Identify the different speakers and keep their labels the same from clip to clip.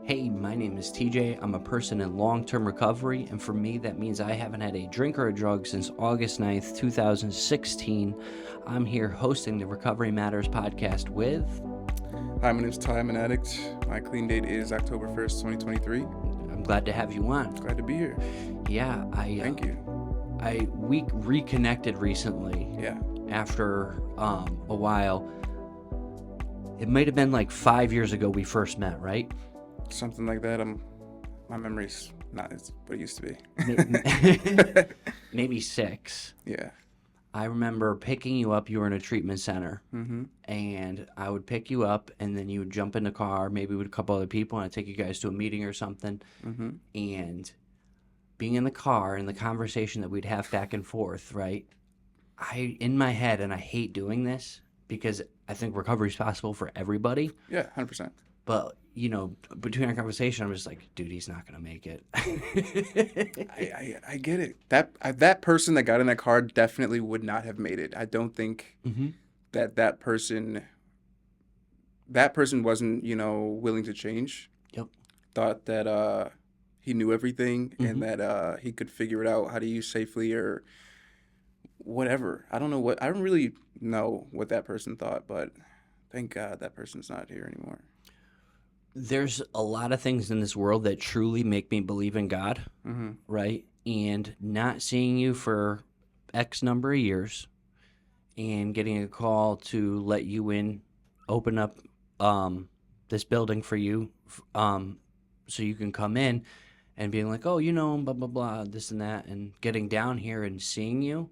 Speaker 1: Hey, my name is TJ. I'm a person in long-term recovery, and for me, that means I haven't had a drink or a drug since August 9th, 2016. I'm here hosting the Recovery Matters podcast with...
Speaker 2: Hi, my name is Ty. I'm an addict. My clean date is October 1st, 2023.
Speaker 1: I'm glad to have you on.
Speaker 2: Glad to be here.
Speaker 1: Yeah,
Speaker 2: Thank you.
Speaker 1: We reconnected recently.
Speaker 2: Yeah.
Speaker 1: After a while. It might have been like 5 years ago we first met, right?
Speaker 2: Something like that. My memory's not what it used to be.
Speaker 1: Maybe 6.
Speaker 2: Yeah.
Speaker 1: I remember picking you up. You were in a treatment center,
Speaker 2: Mm-hmm.
Speaker 1: and I would pick you up, and then you would jump in the car, maybe with a couple other people, and I'd take you guys to a meeting or something.
Speaker 2: Mm-hmm.
Speaker 1: And being in the car and the conversation that we'd have back and forth, right? In my head, and I hate doing this because I think recovery is possible for everybody.
Speaker 2: Yeah, 100%.
Speaker 1: But, you know, between our conversation, I'm just like, dude, he's not going to make it.
Speaker 2: I get it. That person that got in that car definitely would not have made it. I don't think that person wasn't, willing to change.
Speaker 1: Yep.
Speaker 2: Thought that he knew everything and that he could figure it out how to use safely or whatever. I don't really know what that person thought, but thank God that person's not here anymore.
Speaker 1: There's a lot of things in this world that truly make me believe in God, right? And not seeing you for X number of years and getting a call to let you in, open up this building for you so you can come in, and being like, oh, blah, blah, blah, this and that, and getting down here and seeing you,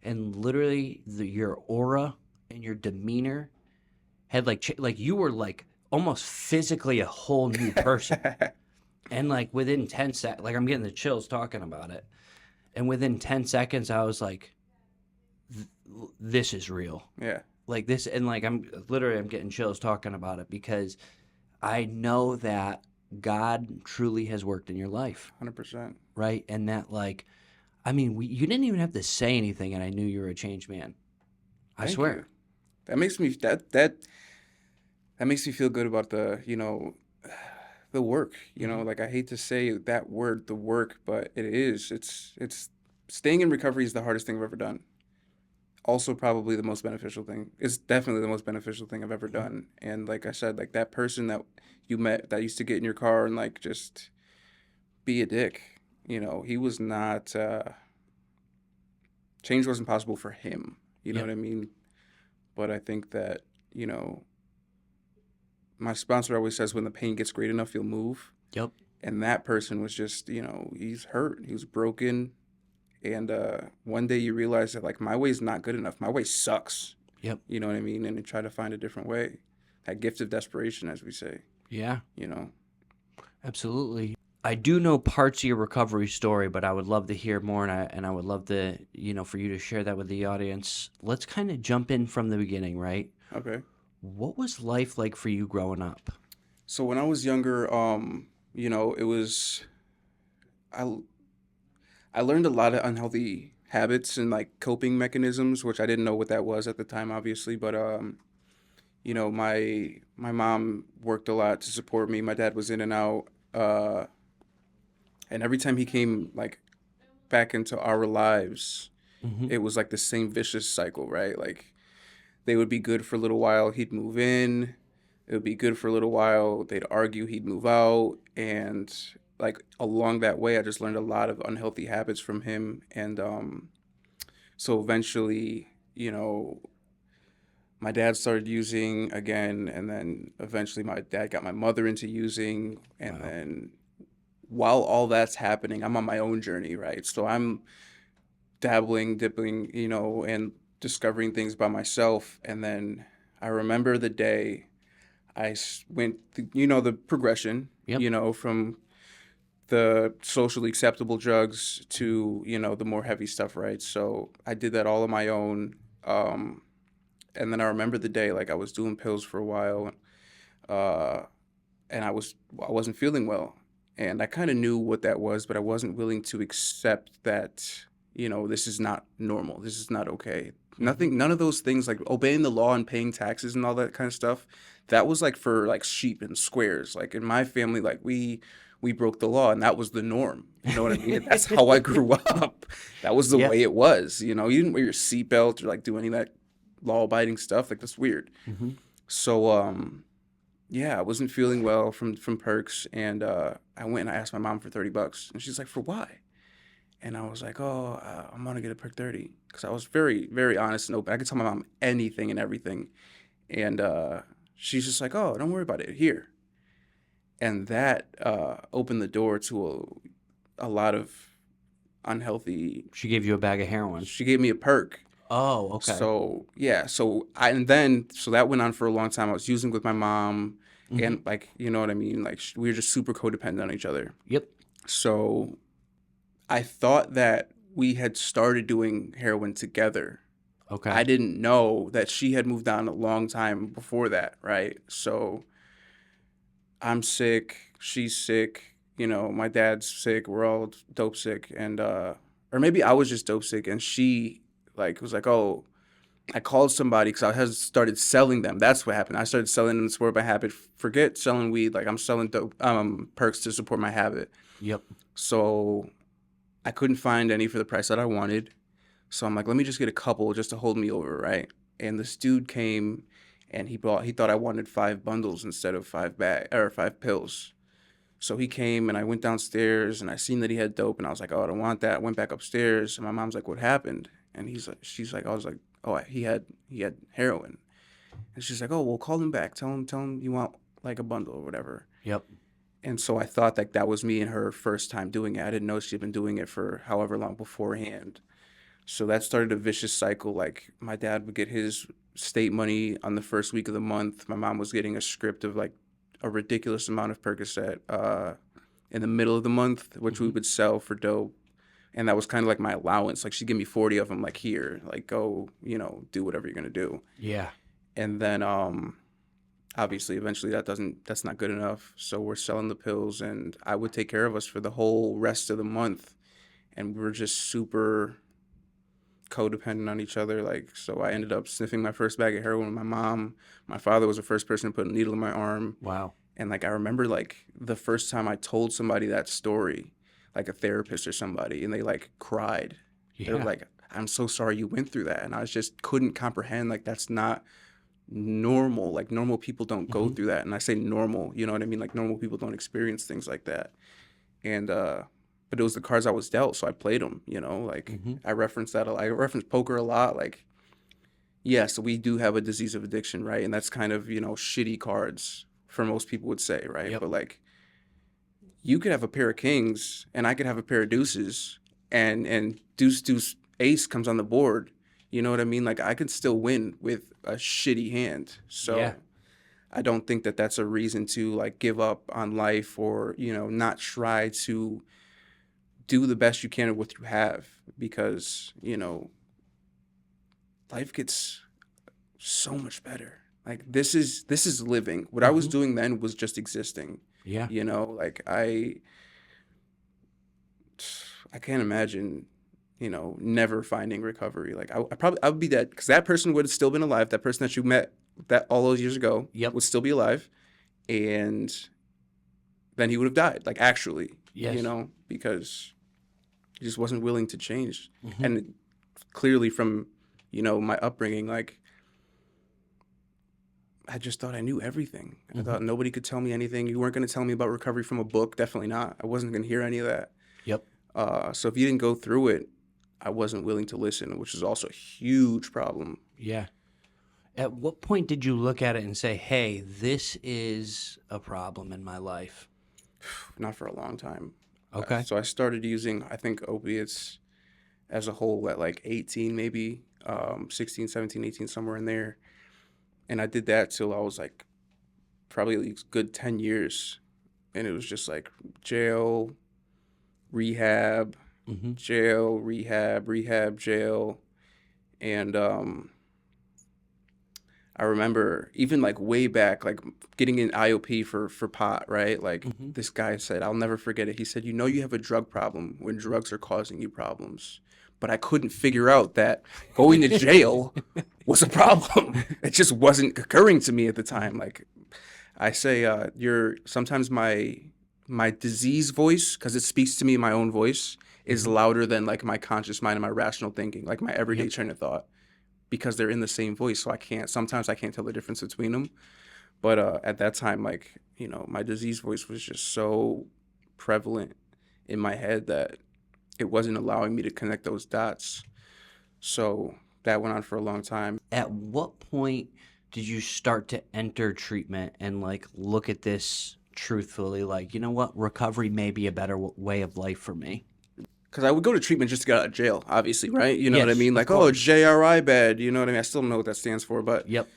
Speaker 1: and literally your aura and your demeanor had like you were like almost physically a whole new person. And like within 10 seconds, like I'm getting the chills talking about it. And within 10 seconds, I was like, this is real.
Speaker 2: Yeah.
Speaker 1: Like this. And like, I'm getting chills talking about it because I know that God truly has worked in your life.
Speaker 2: 100%.
Speaker 1: Right. And that like, I mean, you didn't even have to say anything and I knew you were a changed man. I swear.
Speaker 2: You. That makes me, that makes me feel good about the work, like I hate to say that word, the work, but it's staying in recovery is the hardest thing I've ever done. Also probably the most beneficial thing. It's definitely the most beneficial thing I've ever done. And like I said, like that person that you met that used to get in your car and like just be a dick, he was not, change wasn't possible for him. You know what I mean? But I think that, my sponsor always says when the pain gets great enough, you'll move.
Speaker 1: Yep.
Speaker 2: And that person was just, he's hurt. He was broken. And one day you realize that, like, my way's not good enough. My way sucks.
Speaker 1: Yep.
Speaker 2: You know what I mean? And you try to find a different way. That gift of desperation, as we say.
Speaker 1: Yeah. Absolutely. I do know parts of your recovery story, but I would love to hear more, and I would love to, for you to share that with the audience. Let's kind of jump in from the beginning, right?
Speaker 2: Okay.
Speaker 1: What was life like for you growing up?
Speaker 2: So when I was younger, it was, I learned a lot of unhealthy habits and like coping mechanisms, which I didn't know what that was at the time, obviously. But, my mom worked a lot to support me. My dad was in and out. And every time he came like back into our lives, it was like the same vicious cycle, right? Like, they would be good for a little while, he'd move in. It would be good for a little while, they'd argue, he'd move out. And like along that way, I just learned a lot of unhealthy habits from him. And so eventually, my dad started using again. And then eventually my dad got my mother into using. And then while all that's happening, I'm on my own journey, right? So I'm dabbling, dipping, and discovering things by myself. And then I remember the day I went, the progression, from the socially acceptable drugs to, the more heavy stuff, right? So I did that all on my own. And then I remember the day, like I was doing pills for a while, and I wasn't feeling well. And I kind of knew what that was, but I wasn't willing to accept that, this is not normal. This is not okay. Nothing, none of those things like obeying the law and paying taxes and all that kind of stuff. That was like for like sheep and squares. Like in my family, like we broke the law and that was the norm. You know what I mean? And that's how I grew up. That was the
Speaker 1: Yeah.
Speaker 2: way it was. You know, you didn't wear your seatbelt or like do any of that law abiding stuff. Like that's weird.
Speaker 1: Hmm.
Speaker 2: So yeah, I wasn't feeling well from Perks, and I went and I asked my mom for $30, and she's like, "For why?" And I was like, "Oh, I'm gonna get a Perk 30," because I was very, very honest and open. I could tell my mom anything and everything, and she's just like, "Oh, don't worry about it. Here." And that opened the door to a lot of unhealthy.
Speaker 1: She gave you a bag of heroin.
Speaker 2: She gave me a Perk.
Speaker 1: Oh, okay.
Speaker 2: So yeah, and then so that went on for a long time. I was using with my mom,
Speaker 1: Hmm.
Speaker 2: and like you know what I mean. Like we were just super codependent on each other.
Speaker 1: Yep.
Speaker 2: So I thought that we had started doing heroin together.
Speaker 1: Okay.
Speaker 2: I didn't know that she had moved on a long time before that, right? So I'm sick, she's sick, you know, my dad's sick, we're all dope sick, and or maybe I was just dope sick, and she like was like, oh, I called somebody because I had started selling them. That's what happened. I started selling them to support my habit. Forget selling weed, like I'm selling dope, perks to support my habit.
Speaker 1: Yep.
Speaker 2: So I couldn't find any for the price that I wanted. So I'm like, let me just get a couple just to hold me over, right? And this dude came and he thought I wanted 5 bundles instead of 5 pills. So he came and I went downstairs and I seen that he had dope and I was like, oh, I don't want that. I went back upstairs and my mom's like, what happened? And she's like, I was like, oh, he had heroin. And she's like, oh, well, call him back. Tell him you want like a bundle or whatever.
Speaker 1: Yep.
Speaker 2: And so I thought like that was me and her first time doing it. I didn't know she'd been doing it for however long beforehand. So that started a vicious cycle. Like my dad would get his state money on the first week of the month. My mom was getting a script of like a ridiculous amount of Percocet in the middle of the month, which we
Speaker 1: Hmm.
Speaker 2: would sell for dope. And that was kind of like my allowance. Like she'd give me 40 of them, like here, like go, you know, do whatever you're gonna do.
Speaker 1: Yeah.
Speaker 2: And then obviously eventually that's not good enough. So we're selling the pills and I would take care of us for the whole rest of the month. And we were just super codependent on each other. Like, so I ended up sniffing my first bag of heroin with my mom. My father was the first person to put a needle in my arm.
Speaker 1: Wow.
Speaker 2: And like, I remember like the first time I told somebody that story, like a therapist or somebody, and they like cried. They were
Speaker 1: Yeah.
Speaker 2: like, I'm so sorry you went through that. And I just couldn't comprehend, like, that's not normal. Like, normal people don't go
Speaker 1: Hmm.
Speaker 2: through that. And I say normal, you know what I mean? Like, normal people don't experience things like that. And, but it was the cards I was dealt, so I played them, you know? Like,
Speaker 1: Hmm.
Speaker 2: I reference that a lot. I reference poker a lot. Like, yes, we do have a disease of addiction, right? And that's kind of, you know, shitty cards for most people would say, right?
Speaker 1: Yep.
Speaker 2: But like, you could have a pair of kings and I could have a pair of deuces and deuce ace comes on the board. You know what I mean? Like I could still win with a shitty hand. So
Speaker 1: Yeah.
Speaker 2: I don't think that that's a reason to like give up on life or, you know, not try to do the best you can with what you have because, you know, life gets so much better. Like this is living. What I was
Speaker 1: Hmm.
Speaker 2: doing then was just existing.
Speaker 1: Yeah.
Speaker 2: You know, like I can't imagine, you know, never finding recovery. Like I would be dead because that person would have still been alive. That person that you met that all those years ago
Speaker 1: Yep.
Speaker 2: would still be alive, and then he would have died. Like actually, you
Speaker 1: Yes.
Speaker 2: know, because he just wasn't willing to change.
Speaker 1: Hmm.
Speaker 2: And clearly from, you know, my upbringing, like I just thought I knew everything. I
Speaker 1: Hmm.
Speaker 2: thought nobody could tell me anything. You weren't going to tell me about recovery from a book. Definitely not. I wasn't going to hear any of that.
Speaker 1: Yep.
Speaker 2: So if you didn't go through it, I wasn't willing to listen, which is also a huge problem.
Speaker 1: Yeah. At what point did you look at it and say, hey, this is a problem in my life?
Speaker 2: Not for a long time.
Speaker 1: Okay.
Speaker 2: So I started using, I think, opiates as a whole at like 18, maybe 16, 17, 18, somewhere in there. And I did that till I was like probably a good 10 years. And it was just like jail, rehab,
Speaker 1: Hmm.
Speaker 2: jail, rehab, jail. And I remember even like way back, like getting an IOP for pot, right? Like
Speaker 1: Hmm.
Speaker 2: this guy said, I'll never forget it. He said, you know, you have a drug problem when drugs are causing you problems, but I couldn't figure out that going to jail was a problem. It just wasn't occurring to me at the time. Like I say, sometimes my disease voice, because it speaks to me in my own voice, is louder than like my conscious mind and my rational thinking, like my everyday train of thought, because they're in the same voice. So sometimes I can't tell the difference between them. But at that time, like, my disease voice was just so prevalent in my head that it wasn't allowing me to connect those dots. So that went on for a long time.
Speaker 1: At what point did you start to enter treatment and like look at this truthfully, like, you know what, recovery may be a better way of life for me?
Speaker 2: Because I would go to treatment just to get out of jail, obviously, right? You know what I
Speaker 1: Yes,
Speaker 2: mean?
Speaker 1: of
Speaker 2: Like,
Speaker 1: course.
Speaker 2: JRI bed, you know what I mean? I still don't know what that stands for, but,
Speaker 1: Yep.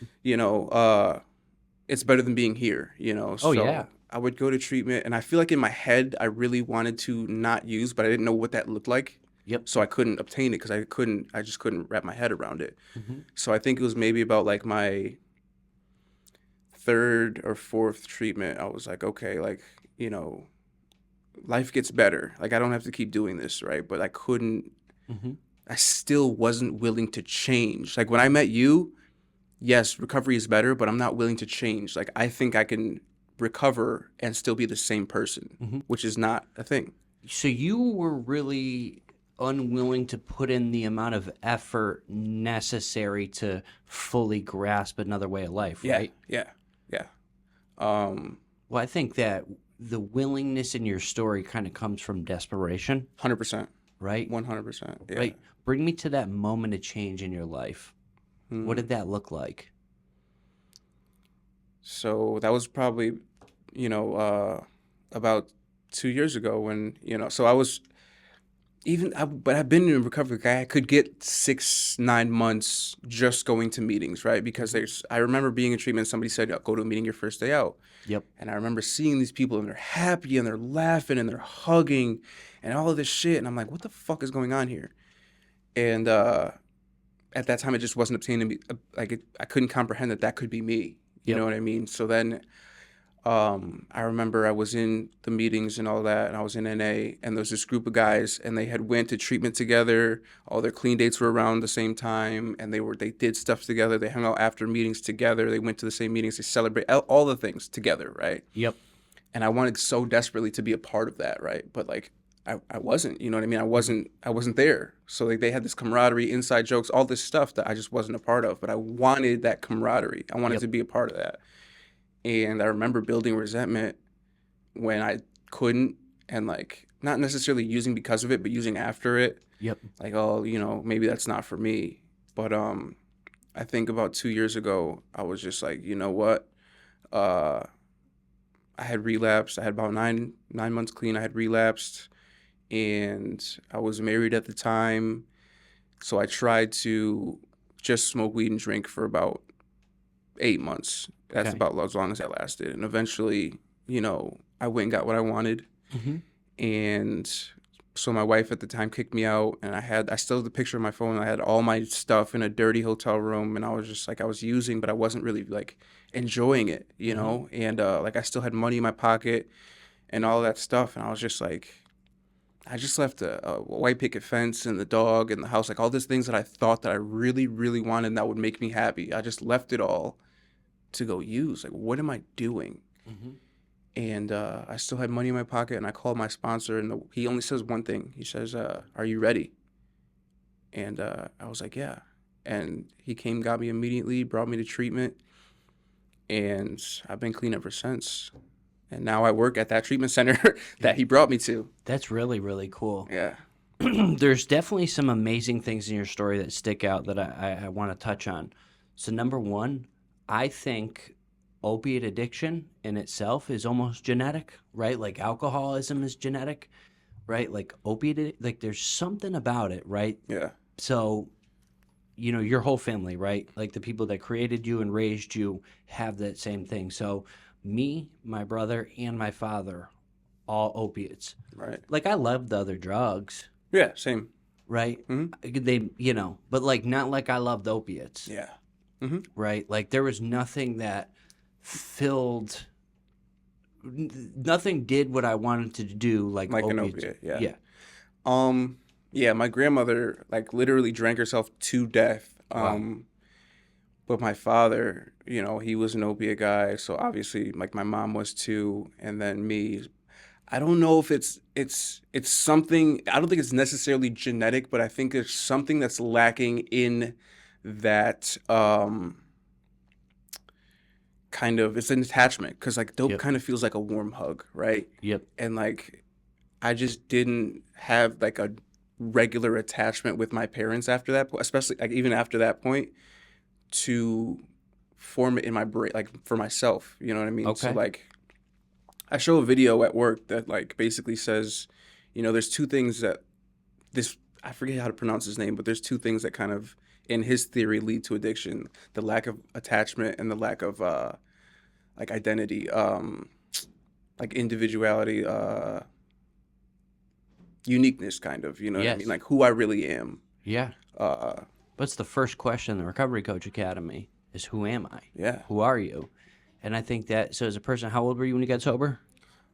Speaker 2: it's better than being here,
Speaker 1: Oh,
Speaker 2: So
Speaker 1: yeah.
Speaker 2: I would go to treatment, and I feel like in my head, I really wanted to not use, but I didn't know what that looked like.
Speaker 1: Yep.
Speaker 2: So I couldn't obtain it because I just couldn't wrap my head around it.
Speaker 1: Mm-hmm.
Speaker 2: So I think it was maybe about like my third or fourth treatment. I was like, okay, like, life gets better. Like I don't have to keep doing this, right? But
Speaker 1: Mm-hmm.
Speaker 2: I still wasn't willing to change. Like when I met you, yes, recovery is better, but I'm not willing to change. Like I think I can recover and still be the same person, which is not a thing.
Speaker 1: So you were really unwilling to put in the amount of effort necessary to fully grasp another way of life, right?
Speaker 2: Yeah.
Speaker 1: Well, I think that the willingness in your story kind of comes from desperation,
Speaker 2: 100%.
Speaker 1: right?
Speaker 2: 100%. Yeah.
Speaker 1: Right. Bring me to that moment of change in your life.
Speaker 2: Hmm.
Speaker 1: What did that look like?
Speaker 2: So that was probably, about 2 years ago when, so I was but I've been in recovery. I could get 6-9 months just going to meetings, right? Because I remember being in treatment. Somebody said, go to a meeting your first day out.
Speaker 1: Yep.
Speaker 2: And I remember seeing these people and they're happy and they're laughing and they're hugging and all of this shit. And I'm like, what the fuck is going on here? And at that time, it just wasn't obtaining me. I couldn't comprehend that could be me. You
Speaker 1: Yep.
Speaker 2: know what I mean? So then I remember I was in the meetings and all that, and I was in NA, and there was this group of guys, and they had went to treatment together. All their clean dates were around the same time, and they did stuff together. They hung out after meetings together. They went to the same meetings. They celebrate all the things together, right?
Speaker 1: Yep.
Speaker 2: And I wanted so desperately to be a part of that, right? But like I wasn't, you know what I mean? I wasn't there. So like they had this camaraderie, inside jokes, all this stuff that I just wasn't a part of. But I wanted that camaraderie. I wanted
Speaker 1: Yep.
Speaker 2: to be a part of that. And I remember building resentment when I couldn't, and like not necessarily using because of it, but using after it.
Speaker 1: Yep.
Speaker 2: Like, maybe that's not for me. But I think about 2 years ago, I was just like, you know what? I had relapsed. I had about nine months clean. I had relapsed, and I was married at the time. So I tried to just smoke weed and drink for about 8 months. That's
Speaker 1: Okay.
Speaker 2: about as long as that lasted. And eventually, I went and got what I wanted.
Speaker 1: Mm-hmm.
Speaker 2: And so my wife at the time kicked me out, and I still have the picture on my phone. I had all my stuff in a dirty hotel room, and I was just like, I was using, but I wasn't really like enjoying it, And like I still had money in my pocket and all that stuff. And I was just like, I just left a white picket fence and the dog and the house, like all these things that I thought that I really, really wanted and that would make me happy. I just left it all to go use. Like, what am I doing?
Speaker 1: Mm-hmm.
Speaker 2: And I still had money in my pocket, and I called my sponsor, and he only says one thing. He says, are you ready? And I was like, yeah. And he came, got me immediately, brought me to treatment, and I've been clean ever since. And now I work at that treatment center that he brought me to.
Speaker 1: That's really, really cool.
Speaker 2: Yeah.
Speaker 1: There's definitely some amazing things in your story that stick out that I want to touch on. So number one, I think opiate addiction in itself is almost genetic, right? Like alcoholism is genetic, right? Like opiate, like there's something about it, right?
Speaker 2: Yeah.
Speaker 1: So, your whole family, right? Like the people that created you and raised you have that same thing. So me, my brother, and my father, all opiates.
Speaker 2: Right.
Speaker 1: Like I love the other drugs,
Speaker 2: Yeah, same.
Speaker 1: right?
Speaker 2: Mm-hmm.
Speaker 1: They, but like not like I loved opiates.
Speaker 2: Yeah.
Speaker 1: Right? Like there was nothing that nothing did what I wanted to do like
Speaker 2: Like an
Speaker 1: opiates.
Speaker 2: opiate, yeah.
Speaker 1: Yeah.
Speaker 2: Yeah, my grandmother like literally drank herself to death.
Speaker 1: Wow.
Speaker 2: But my father, he was an opiate guy, so obviously like my mom was too, and then me. I don't know if it's something. I don't think it's necessarily genetic, but I think there's something that's lacking in that kind of it's an attachment because like dope
Speaker 1: Yep.
Speaker 2: kind of feels like a warm hug, right?
Speaker 1: Yep.
Speaker 2: And like I just didn't have like a regular attachment with my parents after that, especially like even after that point to form it in my brain, like for myself. You know what I mean? So
Speaker 1: Okay.
Speaker 2: like I show a video at work that like basically says, there's two things that this I forget how to pronounce his name, but there's two things that kind of in his theory lead to addiction: the lack of attachment and the lack of like identity, like individuality, uniqueness, kind of. You know what I mean?
Speaker 1: Yes.
Speaker 2: Like who I really am.
Speaker 1: Yeah.
Speaker 2: Uh,
Speaker 1: What's the first question in the Recovery Coach Academy is who am I?
Speaker 2: yeah.
Speaker 1: Who are you? And I think that, so as a person, how old were you when you got sober?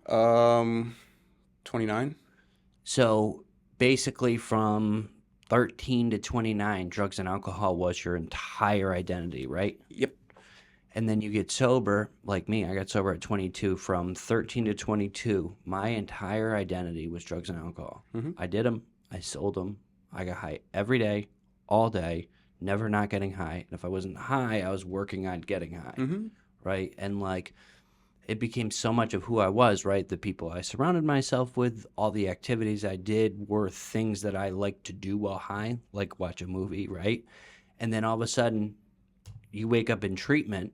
Speaker 2: Um, 29.
Speaker 1: So basically from 13 to 29, drugs and alcohol was your entire identity, right?
Speaker 2: Yep.
Speaker 1: And then you get sober, like me, I got sober at 22. From 13 to 22, my entire identity was drugs and alcohol.
Speaker 2: Hmm.
Speaker 1: I did them, I sold them, I got high every day, all day, never not getting high. And if I wasn't high, I was working on getting high,
Speaker 2: Hmm.
Speaker 1: right? And like, it became so much of who I was, right? The people I surrounded myself with, all the activities I did were things that I liked to do while high, like watch a movie, right? And then all of a sudden, you wake up in treatment,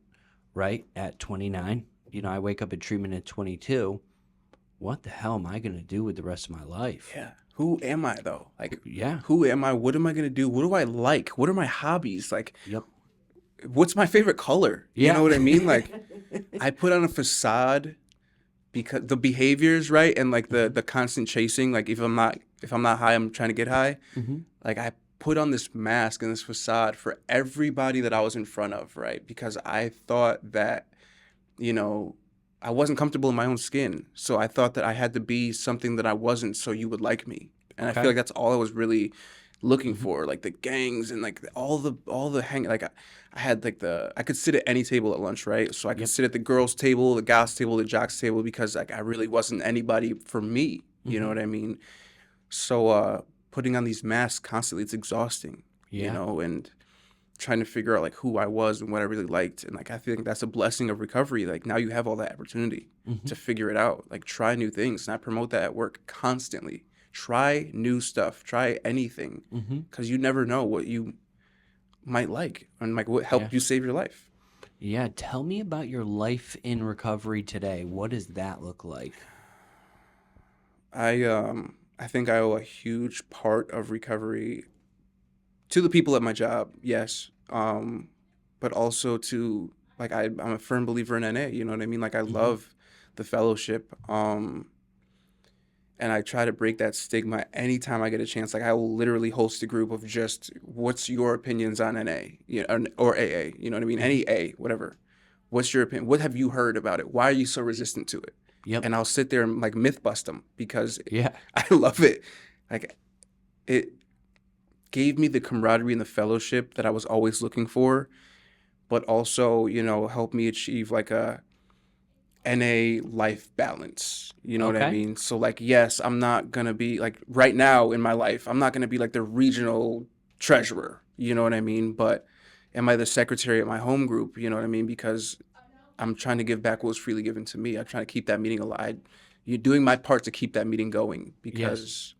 Speaker 1: right, at 29. I wake up in treatment at 22. What the hell am I going to do with the rest of my life?
Speaker 2: Yeah. Who am I though? Like,
Speaker 1: Yeah.
Speaker 2: who am I? What am I gonna do? What do I like? What are my hobbies? Like,
Speaker 1: Yep.
Speaker 2: what's my favorite color? You know
Speaker 1: Yeah.
Speaker 2: what I mean? Like, I put on a facade because the behaviors, right, and like the constant chasing. Like, if I'm not high, I'm trying to get high.
Speaker 1: Hmm.
Speaker 2: Like, I put on this mask and this facade for everybody that I was in front of, right? Because I thought that, you know, I wasn't comfortable in my own skin. So I thought that I had to be something that I wasn't so you would like me. And I feel
Speaker 1: Okay.
Speaker 2: like that's all I was really looking
Speaker 1: Hmm.
Speaker 2: for, like the gangs and like all the hang like I had like I could sit at any table at lunch, right? So I could
Speaker 1: Yep.
Speaker 2: sit at the girls' table, the guys' table, the jocks' table because like I really wasn't anybody for me. You know
Speaker 1: Hmm.
Speaker 2: what I mean? So putting on these masks constantly, it's exhausting,
Speaker 1: Yeah.
Speaker 2: and trying to figure out like who I was and what I really liked. And like I think that's a blessing of recovery. Like now you have all that opportunity
Speaker 1: Hmm.
Speaker 2: to figure it out. Like try new things. And I promote that at work constantly. Try new stuff. Try anything.
Speaker 1: Hmm.
Speaker 2: Because you never know what you might like and like what
Speaker 1: Yeah.
Speaker 2: helped you save your life.
Speaker 1: Yeah. Tell me about your life in recovery today. What does that look like?
Speaker 2: I think I owe a huge part of recovery to the people at my job, yes. But also to like I'm a firm believer in NA, you know what I mean? Like I
Speaker 1: Hmm.
Speaker 2: love the fellowship. And I try to break that stigma anytime I get a chance. Like I will literally host a group of just what's your opinions on NA, or AA, you know what I mean?
Speaker 1: Hmm.
Speaker 2: Any A, whatever. What's your opinion? What have you heard about it? Why are you so resistant to it?
Speaker 1: Yep.
Speaker 2: And I'll sit there and like myth bust them because
Speaker 1: Yeah.
Speaker 2: I love it. Like it gave me the camaraderie and the fellowship that I was always looking for, but also, helped me achieve like a NA life balance. You know what I
Speaker 1: Okay.
Speaker 2: mean? So like, yes, I'm not gonna be like right now in my life, I'm not gonna be like the regional treasurer. You know what I mean? But am I the secretary at my home group? You know what I mean? Because I'm trying to give back what was freely given to me. I'm trying to keep that meeting alive. You're doing my part to keep that meeting going
Speaker 1: Yes.
Speaker 2: because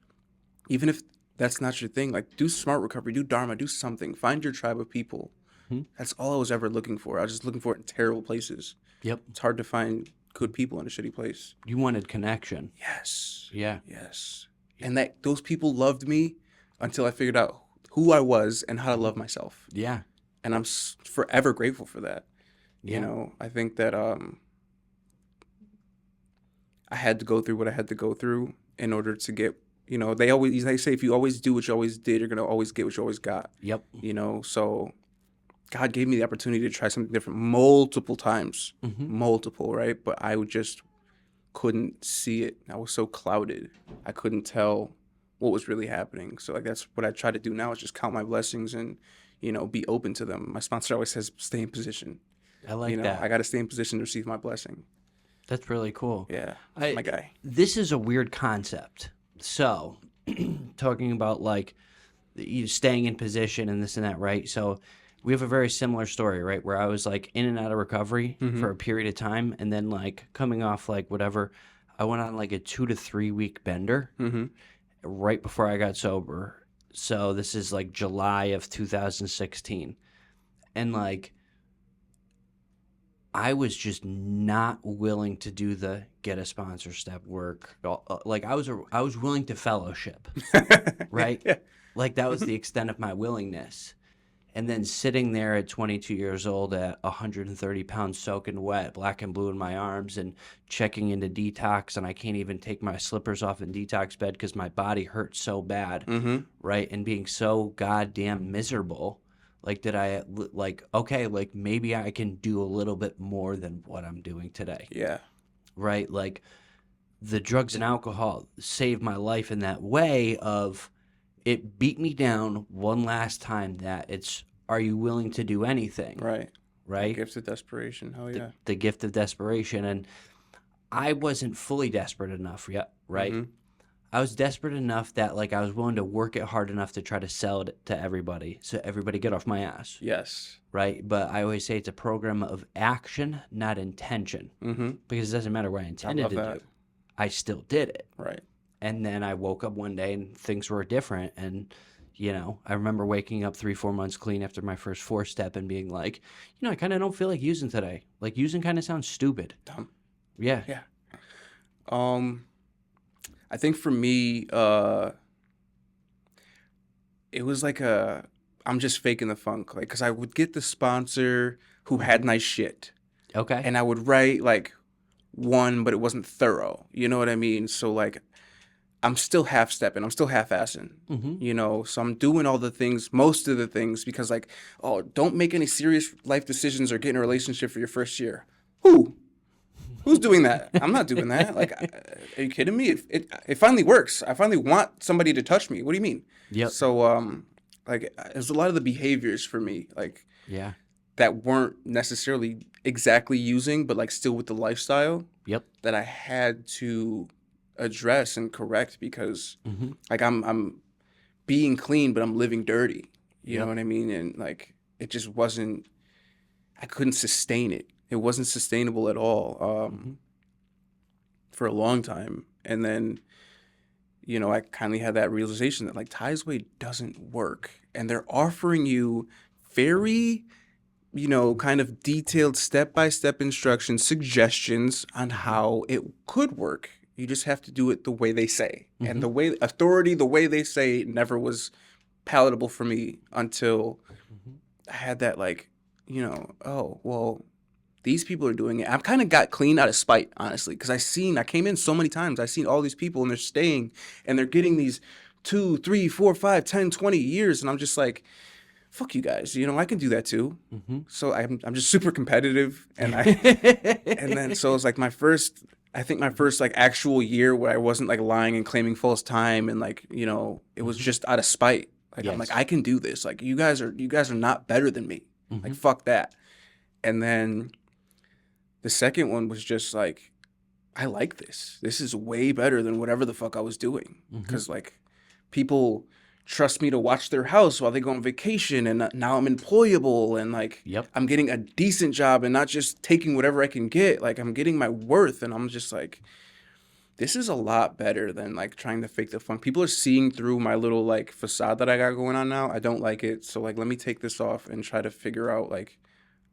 Speaker 2: even if that's not your thing, like do smart recovery, do dharma, do something. Find your tribe of people.
Speaker 1: Hmm.
Speaker 2: That's all I was ever looking for. I was just looking for it in terrible places.
Speaker 1: Yep.
Speaker 2: It's hard to find good people in a shitty place.
Speaker 1: You wanted connection.
Speaker 2: Yes.
Speaker 1: Yeah.
Speaker 2: Yes. And that those people loved me until I figured out who I was and how to love myself.
Speaker 1: Yeah.
Speaker 2: And I'm forever grateful for that.
Speaker 1: Yeah.
Speaker 2: I think that I had to go through what I had to go through in order to get, they say if you always do what you always did, you're going to always get what you always got,
Speaker 1: Yep.
Speaker 2: so God gave me the opportunity to try something different multiple times,
Speaker 1: Hmm.
Speaker 2: multiple, right? But I just couldn't see it. I was so clouded. I couldn't tell what was really happening. So like that's what I try to do now is just count my blessings and, you know, be open to them. My sponsor always says, stay in position.
Speaker 1: I like
Speaker 2: You know,
Speaker 1: that.
Speaker 2: I got to stay in position to receive my blessing.
Speaker 1: That's really cool.
Speaker 2: Yeah,
Speaker 1: I-
Speaker 2: my guy.
Speaker 1: This is a weird concept. So, talking about like you staying in position and this and that, right? So, we have a very similar story, right? Where I was like in and out of recovery for a period of time, and then like coming off like whatever, I went on like a 2 to 3 week bender right before I got sober. So this is like July of 2016, and like I was just not willing to do the get a sponsor step work. Like I was willing to fellowship, right?
Speaker 2: Yeah.
Speaker 1: Like that was the extent of my willingness. And then sitting there at 22 years old at 130 pounds soaking wet, black and blue in my arms, and checking into detox, and I can't even take my slippers off in detox bed because my body hurts so bad, right? And being so goddamn miserable, like okay, like maybe I can do a little bit more than what I'm doing today,
Speaker 2: Yeah.
Speaker 1: right? Like the drugs and alcohol saved my life in that way of it beat me down one last time that it's, are you willing to do anything?
Speaker 2: Right.
Speaker 1: Right?
Speaker 2: Gifts of desperation. Hell yeah.
Speaker 1: The gift of desperation. And I wasn't fully desperate enough yet, right? I was desperate enough that like I was willing to work it hard enough to try to sell it to everybody. So everybody get off my ass.
Speaker 2: Yes.
Speaker 1: Right? But I always say it's a program of action, not intention. Because it doesn't matter what I intended
Speaker 2: love
Speaker 1: to
Speaker 2: that.
Speaker 1: do. I still did it.
Speaker 2: Right.
Speaker 1: And then I woke up one day and things were different. And, you know, I remember waking up 3-4 months clean after my first 4-step and being like, you know, I kind of don't feel like using today. Like using kind of sounds stupid.
Speaker 2: Dumb.
Speaker 1: Yeah.
Speaker 2: Yeah. I think for me, it was like I'm just faking the funk. Like, cause I would get the sponsor who had nice shit.
Speaker 1: Okay.
Speaker 2: And I would write like one, but it wasn't thorough. You know what I mean? So like, I'm still half-stepping. I'm still half-assing, you know? So I'm doing all the things, most of the things, because like, oh, don't make any serious life decisions or get in a relationship for your first year. Who's doing that? I'm not doing that. Like, are you kidding me? It finally works. I finally want somebody to touch me. What do you mean?
Speaker 1: Yep.
Speaker 2: So, like, there's a lot of the behaviors for me, like,
Speaker 1: Yeah.
Speaker 2: that weren't necessarily exactly using, but like still with the lifestyle.
Speaker 1: Yep.
Speaker 2: That I had to address and correct because like I'm being clean, but I'm living dirty. You know what I mean? And like, it just wasn't, I couldn't sustain it. It wasn't sustainable at all for a long time. And then, you know, I kind of had that realization that like Ty's way doesn't work. And they're offering you very, you know, kind of detailed step-by-step instructions, suggestions on how it could work. You just have to do it the way they say. And the way the way they say never was palatable for me until I had that like, you know, oh, well, these people are doing it. I've kind of got clean out of spite, honestly, because I came in so many times. I've seen all these people and they're staying and they're getting these 2, 3, 4, 5, 10, 20 years. And I'm just like, fuck you guys. You know, I can do that too. So I'm just super competitive. And and then so it's like my first like actual year where I wasn't like lying and claiming false time. And like, you know, it was just out of spite. Like, I'm like, I can do this. Like, you guys are not better than me. Like, fuck that. And then the second one was just like, I like this. This is way better than whatever the fuck I was doing. Because like people trust me to watch their house while they go on vacation, and now I'm employable, and like I'm getting a decent job and not just taking whatever I can get. Like, I'm getting my worth, and I'm just like, this is a lot better than like trying to fake the funk. People are seeing through my little like facade that I got going on now. I don't like it. So like, let me take this off and try to figure out like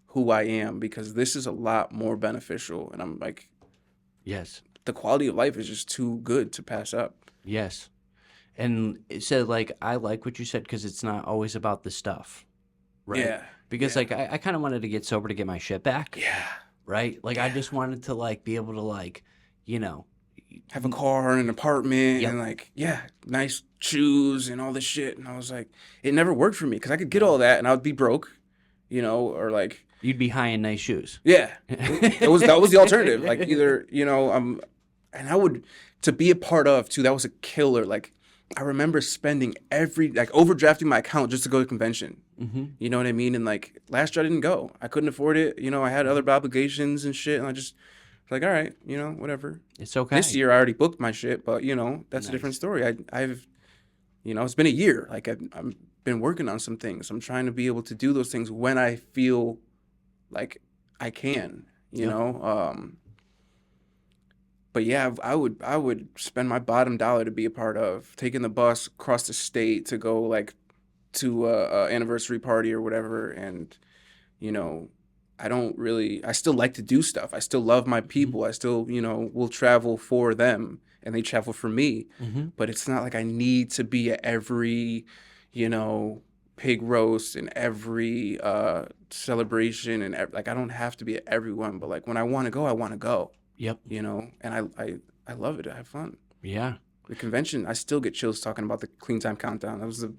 Speaker 2: who I am, because this is a lot more beneficial. And I'm like,
Speaker 1: yes,
Speaker 2: the quality of life is just too good to pass up.
Speaker 1: Yes. And it said, like, I like what you said because it's not always about the stuff, right?
Speaker 2: Yeah.
Speaker 1: Because, like, I kind of wanted to get sober to get my shit back.
Speaker 2: Yeah.
Speaker 1: Right? Like, I just wanted to, like, be able to, like, you know.
Speaker 2: Have a car and an apartment and, like, nice shoes and all this shit. And I was like, it never worked for me because I could get all that and I would be broke, you know, or, like.
Speaker 1: You'd be high in nice shoes.
Speaker 2: Yeah. That was the alternative. Like, either, you know, and I would, to be a part of, too, that was a killer. Like, I remember spending overdrafting my account just to go to convention.
Speaker 1: Mm-hmm.
Speaker 2: You know what I mean? And like last year I didn't go. I couldn't afford it. You know, I had other obligations and shit. And I just was like, all right, you know, whatever.
Speaker 1: It's okay.
Speaker 2: This year I already booked my shit, but you know, that's a different story. I've, you know, it's been a year. Like I've been working on some things. I'm trying to be able to do those things when I feel like I can, you know? But yeah, I would spend my bottom dollar to be a part of taking the bus across the state to go like to a anniversary party or whatever. And you know, I still like to do stuff. I still love my people. I still, you know, will travel for them and they travel for me. But it's not like I need to be at every, you know, pig roast and every celebration and like I don't have to be at everyone. But like when I want to go, I want to go.
Speaker 1: Yep.
Speaker 2: You know, and I love it. I have fun.
Speaker 1: Yeah.
Speaker 2: The convention, I still get chills talking about the Clean Time Countdown. That was the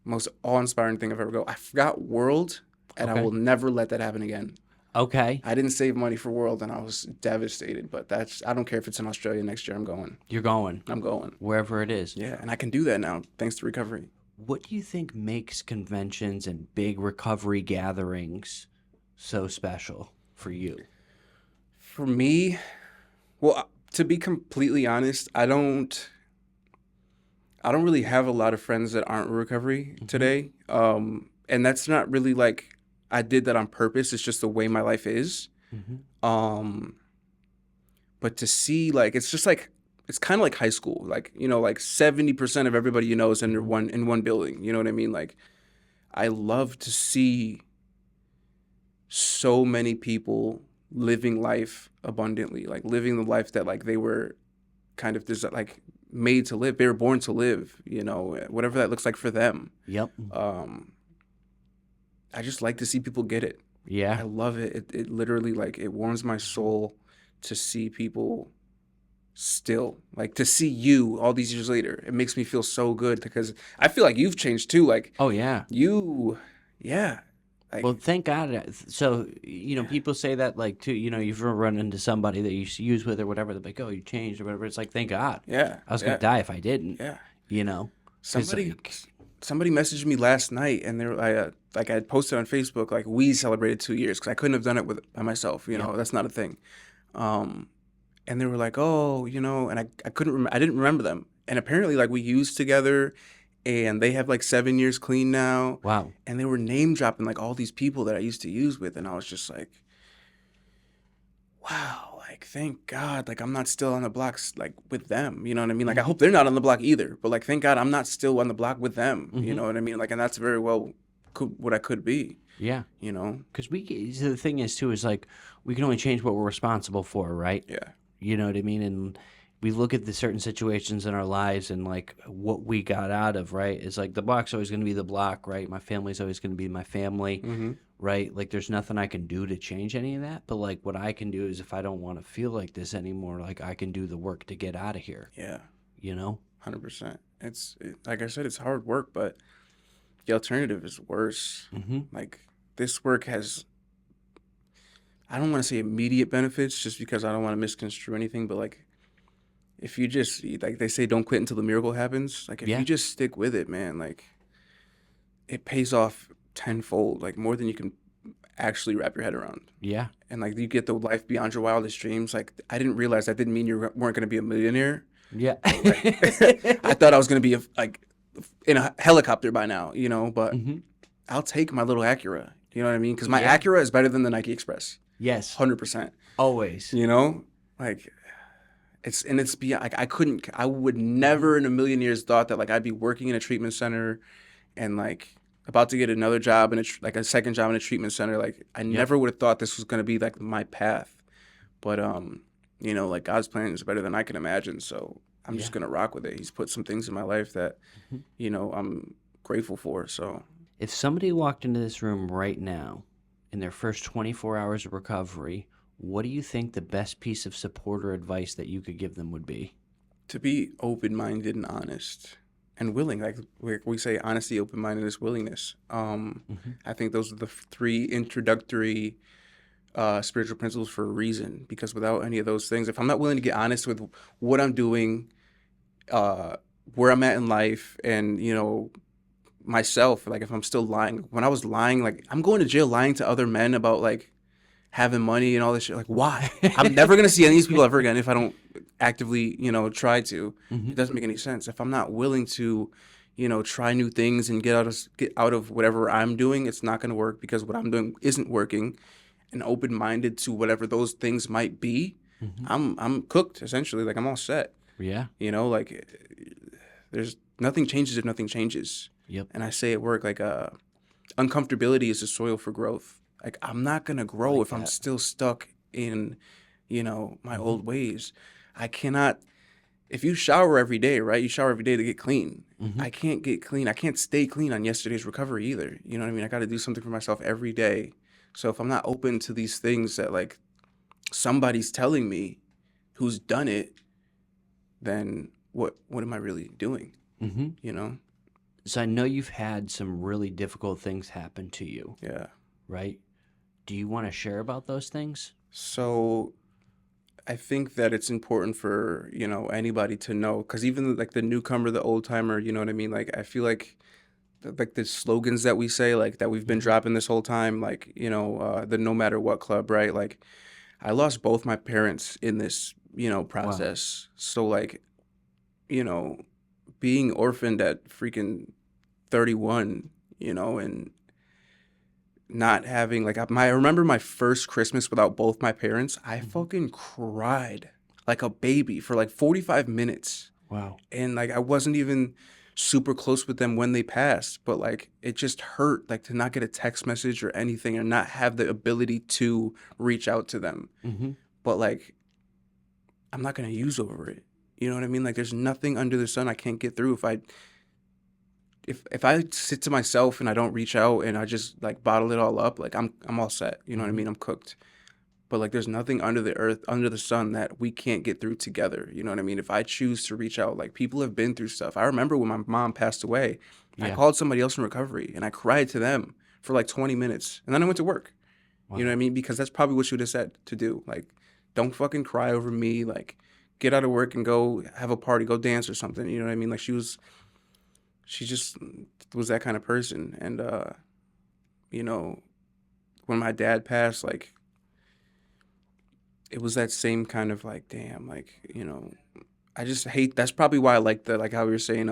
Speaker 2: most awe-inspiring thing I've ever go. I forgot World, and I will never let that happen again.
Speaker 1: Okay.
Speaker 2: I didn't save money for World, and I was devastated. But I don't care if it's in Australia next year. I'm going.
Speaker 1: You're going.
Speaker 2: I'm going.
Speaker 1: Wherever it is.
Speaker 2: Yeah, and I can do that now thanks to recovery.
Speaker 1: What do you think makes conventions and big recovery gatherings so special for you?
Speaker 2: For me, well, to be completely honest, I don't really have a lot of friends that aren't in recovery today. And that's not really like I did that on purpose. It's just the way my life is. But to see like it's just like it's kind of like high school. Like, you know, like 70% of everybody you know is in one building. You know what I mean? Like I love to see so many people living life abundantly, like living the life that like they were kind of like made to live. They were born to live, you know, whatever that looks like for them.
Speaker 1: Yep.
Speaker 2: I just like to see people get it.
Speaker 1: Yeah.
Speaker 2: I love it. It literally like it warms my soul to see people still like to see you all these years later. It makes me feel so good because I feel like you've changed too. Like,
Speaker 1: oh yeah.
Speaker 2: Like,
Speaker 1: well, thank God. So, you know, people say that, like, too, you know, you've run into somebody that you use with or whatever, they're like, oh, you changed or whatever. It's like, thank God.
Speaker 2: Yeah.
Speaker 1: I was going to die if I didn't.
Speaker 2: Yeah.
Speaker 1: You know?
Speaker 2: Somebody messaged me last night and I had posted on Facebook, like, we celebrated 2 years because I couldn't have done it by myself. You know, that's not a thing. And they were like, oh, you know, and I didn't remember them. And apparently, like, we used together. And they have like 7 years clean now.
Speaker 1: Wow.
Speaker 2: And they were name dropping like all these people that I used to use with. And I was just like, wow, like, thank God. Like, I'm not still on the blocks like with them. You know what I mean? Like, I hope they're not on the block either. But like, thank God I'm not still on the block with them. You know what I mean? Like, and that's very well what I could be.
Speaker 1: Yeah.
Speaker 2: You know?
Speaker 1: Because the thing is, too, is like, we can only change what we're responsible for, right?
Speaker 2: Yeah.
Speaker 1: You know what I mean? And we look at the certain situations in our lives and like what we got out of, right? It's like the block's always going to be the block, right? My family's always going to be my family, right? Like there's nothing I can do to change any of that. But like what I can do is if I don't want to feel like this anymore, like I can do the work to get out of here.
Speaker 2: Yeah.
Speaker 1: You know?
Speaker 2: 100%. Like I said, it's hard work, but the alternative is worse. Like this work has, I don't want to say immediate benefits just because I don't want to misconstrue anything, but like, if you just, like they say, don't quit until the miracle happens. Like, if you just stick with it, man, like, it pays off tenfold, like, more than you can actually wrap your head around.
Speaker 1: Yeah.
Speaker 2: And, like, you get the life beyond your wildest dreams. Like, I didn't realize that didn't mean you weren't going to be a millionaire.
Speaker 1: Yeah.
Speaker 2: Like, I thought I was going to be, in a helicopter by now, you know, but I'll take my little Acura. You know what I mean? Because my Acura is better than the Nike Express.
Speaker 1: Yes.
Speaker 2: 100%.
Speaker 1: Always.
Speaker 2: You know? Like... It's beyond, like I would never in a million years thought that like I'd be working in a treatment center and like about to get another job in a second job in a treatment center. Like I never would have thought this was going to be like my path. But, you know, like God's plan is better than I can imagine. So I'm just going to rock with it. He's put some things in my life that, you know, I'm grateful for. So
Speaker 1: if somebody walked into this room right now in their first 24 hours of recovery, what do you think the best piece of support or advice that you could give them would be?
Speaker 2: To be open-minded and honest and willing. Like we say, honesty, open-mindedness, willingness. I think those are the 3 introductory spiritual principles for a reason. Because without any of those things, if I'm not willing to get honest with what I'm doing, where I'm at in life, and myself, like if I'm still lying. When I was lying, like I'm going to jail lying to other men about like having money and all this shit. Like, why? I'm never gonna see any of these people ever again if I don't actively, try to. It doesn't make any sense. If I'm not willing to, try new things and get out of whatever I'm doing, it's not gonna work because what I'm doing isn't working. And open minded to whatever those things might be, I'm cooked essentially. Like I'm all set.
Speaker 1: Yeah.
Speaker 2: Like there's nothing changes if nothing changes.
Speaker 1: Yep.
Speaker 2: And I say at work, like uncomfortability is the soil for growth. Like I'm not gonna grow
Speaker 1: like
Speaker 2: if I'm
Speaker 1: that.
Speaker 2: still stuck in, my old ways. I cannot. If you shower every day, right? You shower every day to get clean. I can't get clean. I can't stay clean on yesterday's recovery either. You know what I mean? I got to do something for myself every day. So if I'm not open to these things that like somebody's telling me who's done it, then what am I really doing?
Speaker 1: So I know you've had some really difficult things happen to you,
Speaker 2: Yeah.
Speaker 1: right? Do you want to share about those things?
Speaker 2: So I think that it's important for, anybody to know, because even like the newcomer, the old timer, you know what I mean? Like, I feel like the slogans that we say, like that we've been dropping this whole time, like, the no matter what club, right? Like I lost both my parents in this, process. So like, being orphaned at freaking 31, and not having like I remember my first Christmas without both my parents. I fucking cried like a baby for like 45 minutes.
Speaker 1: Wow.
Speaker 2: And like I wasn't even super close with them when they passed, but like it just hurt like to not get a text message or anything and not have the ability to reach out to them. But like I'm not going to use over it. You know what I mean? Like there's nothing under the sun I can't get through if I sit to myself and I don't reach out and I just like bottle it all up, like I'm all set. You know what I mean? I'm cooked. But like there's nothing under the earth, under the sun that we can't get through together. You know what I mean? If I choose to reach out, like people have been through stuff. I remember when my mom passed away, I called somebody else in recovery and I cried to them for like 20 minutes. And then I went to work.
Speaker 1: Wow.
Speaker 2: You know what I mean? Because that's probably what she would have said to do. Like, don't fucking cry over me. Like, get out of work and go have a party, go dance or something. You know what I mean? Like she just was that kind of person. And, when my dad passed, like, it was that same kind of like, damn, like, I just hate, that's probably why I like like how we were saying,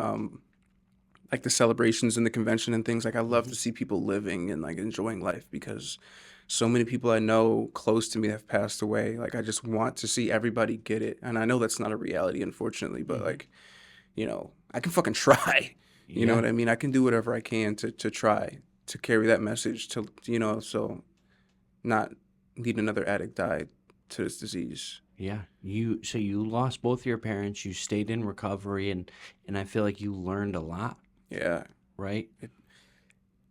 Speaker 2: like the celebrations and the convention and things. Like, I love to see people living and like enjoying life because so many people I know close to me have passed away. Like, I just want to see everybody get it. And I know that's not a reality, unfortunately, but like, I can fucking try. You know what I mean? I can do whatever I can to try to carry that message to, so not need another addict die to this disease.
Speaker 1: Yeah. So you lost both your parents, you stayed in recovery, and I feel like you learned a lot.
Speaker 2: Yeah.
Speaker 1: Right?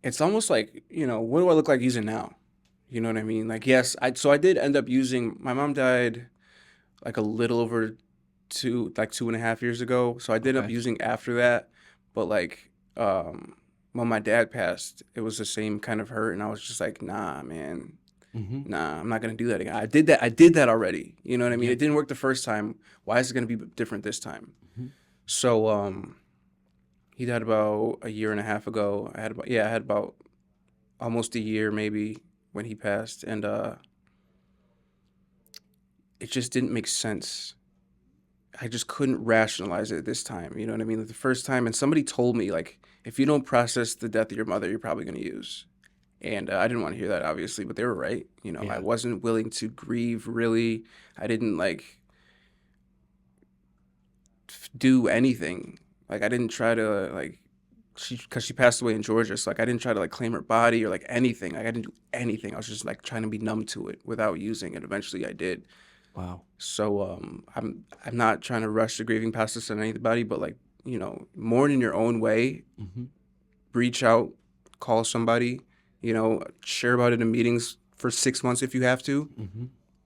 Speaker 2: It's almost like, what do I look like using now? You know what I mean? Like, yes, I did end up using, my mom died like a little over 2.5 years ago. So I did end up using after that. But like, when my dad passed, it was the same kind of hurt. And I was just like, nah, man, nah, I'm not going to do that again. I did that already. You know what I mean?
Speaker 1: Yeah.
Speaker 2: It didn't work the first time. Why is it going to be different this time? So, he died about a year and a half ago. I had about almost a year maybe when he passed. And, it just didn't make sense. I just couldn't rationalize it this time. You know what I mean? Like the first time, and somebody told me, like, if you don't process the death of your mother, you're probably going to use. And I didn't want to hear that, obviously, but they were right.
Speaker 1: Yeah.
Speaker 2: I wasn't willing to grieve, really. I didn't, like, do anything. Like, I didn't try to, like, because she passed away in Georgia, so, like, I didn't try to, like, claim her body or, like, anything. Like, I didn't do anything. I was just, like, trying to be numb to it without using it. Eventually, I did.
Speaker 1: Wow.
Speaker 2: So I'm not trying to rush the grieving process on anybody, but like, mourn in your own way. Reach out, call somebody, share about it in meetings for 6 months if you have to.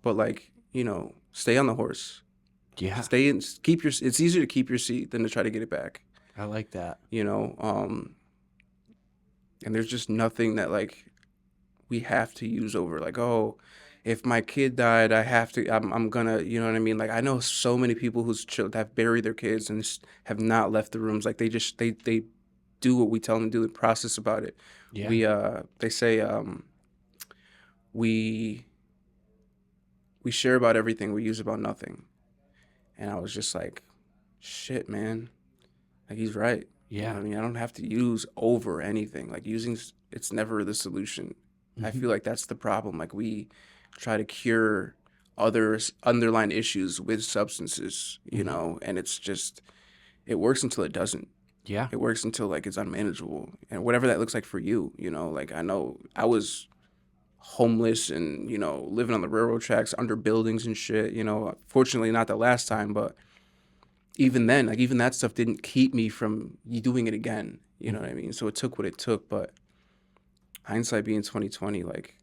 Speaker 2: But like, stay on the horse.
Speaker 1: Yeah.
Speaker 2: Stay in, it's easier to keep your seat than to try to get it back.
Speaker 1: I like that.
Speaker 2: And there's just nothing that like we have to use over like, oh, if my kid died, I'm gonna, you know what I mean? Like I know so many people whose children have buried their kids and have not left the rooms. Like they do what we tell them to do, the process about it.
Speaker 1: Yeah.
Speaker 2: They say we we share about everything, we use about nothing. And I was just like, shit, man. Like he's right. You know
Speaker 1: Yeah.
Speaker 2: what I mean? I don't have to use over anything. Like it's never the solution. I
Speaker 1: Hmm.
Speaker 2: feel like that's the problem. Like we try to cure others underlying issues with substances,
Speaker 1: Hmm.
Speaker 2: and it's just it works until it doesn't.
Speaker 1: Yeah.
Speaker 2: It works until like it's unmanageable. And whatever that looks like for you, like I know I was homeless and, living on the railroad tracks under buildings and shit, fortunately not the last time, but even then, like even that stuff didn't keep me from doing it again. You know what I mean? So it took what it took, but hindsight being 2020, like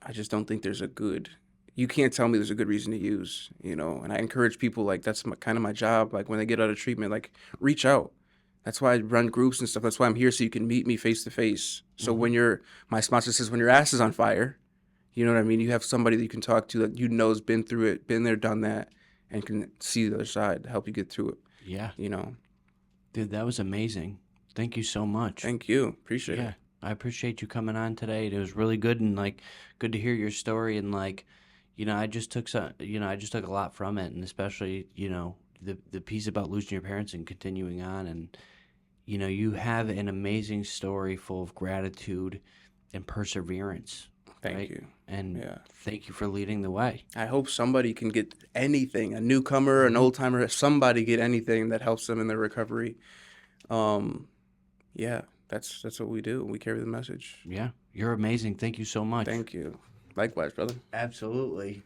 Speaker 2: I just don't think there's a good. You can't tell me there's a good reason to use, And I encourage people like that's kind of my job. Like when they get out of treatment, like reach out. That's why I run groups and stuff. That's why I'm here so you can meet me face to face. So
Speaker 1: Hmm.
Speaker 2: my sponsor says when your ass is on fire, you know what I mean? You have somebody that you can talk to that has been through it, been there, done that, and can see the other side, help you get through it.
Speaker 1: Yeah.
Speaker 2: You know.
Speaker 1: Dude, that was amazing. Thank you so much.
Speaker 2: Thank you. Appreciate it.
Speaker 1: Yeah. I appreciate you coming on today. It was really good and like good to hear your story and like, I just took a lot from it and especially, the piece about losing your parents and continuing on and you have an amazing story full of gratitude and perseverance,
Speaker 2: Thank
Speaker 1: right?
Speaker 2: you.
Speaker 1: And
Speaker 2: Yeah.
Speaker 1: thank you for leading the way.
Speaker 2: I hope somebody can get anything, a newcomer, an
Speaker 1: Hmm.
Speaker 2: old timer, somebody get anything that helps them in their recovery. Um, yeah, that's what we do. We carry the message.
Speaker 1: Yeah. You're amazing. Thank you so much.
Speaker 2: Thank you. Likewise, brother.
Speaker 1: Absolutely.